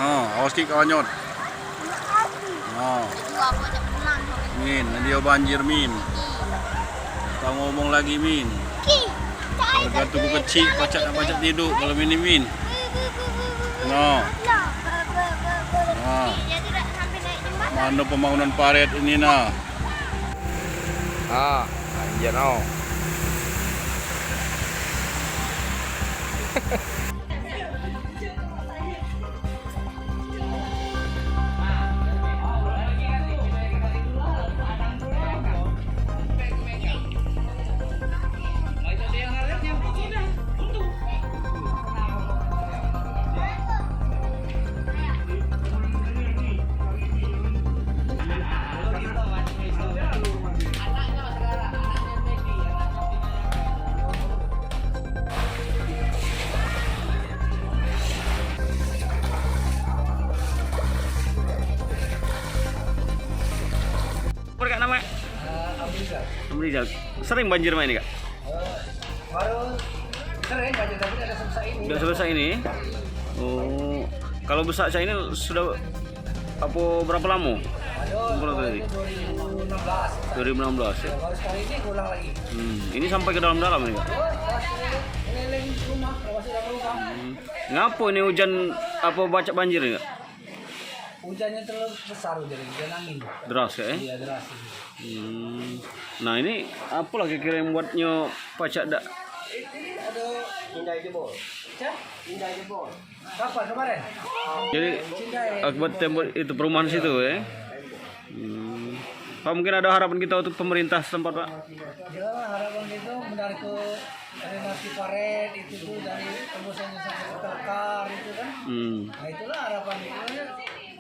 Oh, awas ki konyot. Oh. Min, dia banjir Min. Kita ngomong lagi Min. Harga tubuh kecil, pacak tidur kalau ini Min. No. Nah. Mana pembangunan paret ini nah? Anjir no. Apa kak namanya? Amrizal. Sering banjir main ini kak? Baru sering banjir tapi ada selesai ini. Udah selesai ini? Oh, kalau besar ini sudah apa berapa lama? Aduh, tadi? 2016. 2016 ya? Baru sekali ini ulang lagi. Ini sampai ke dalam-dalam ini kak? Keliling rumah, masih dalam rumah. Ngapa ini hujan apa baca banjir ini kak? Hujannya terlalu besar hujan angin. Deras ya? Iya deras. Nah ini apa lagi kira yang buatnya pacak dak? Ini ada Indah jebol. Cah? Indah jebol. Kapan kemarin? Jadi akibat tembok itu perumahan situ ya? Pak mungkin ada harapan kita untuk pemerintah setempat Pak? Ya harapan itu menarik ke renovasi paret itu tuh dari tembusannya sampai ke Telkar itu kan. Nah itulah harapan itu.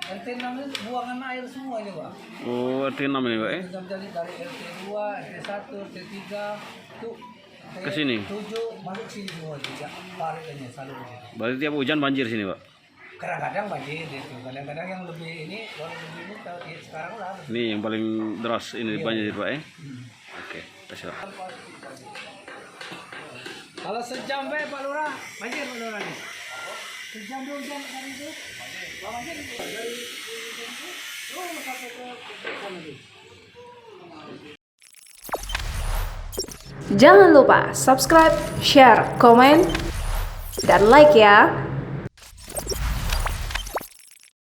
RT 6 itu buangan air semua ini Pak. Oh RT 6 ini Pak ya? Dari RT 2, RT 1, RT 3 itu ke sini? 7 masuk sini semua juga paritnya selalu di situ. Berarti tiap hujan banjir sini Pak? Kadang-kadang banjir itu, kadang-kadang yang lebih ini kalau lebih ini sekarang lah. Ini yang paling deras ini banjir Pak ya? Oke, kasih Pak. Kalau sejam Pak Lurah, banjir Pak Lurah nih. Sejam 2 jam hari itu. Banjir dari sampai ke sana itu. Jangan lupa subscribe, share, komen, dan like ya.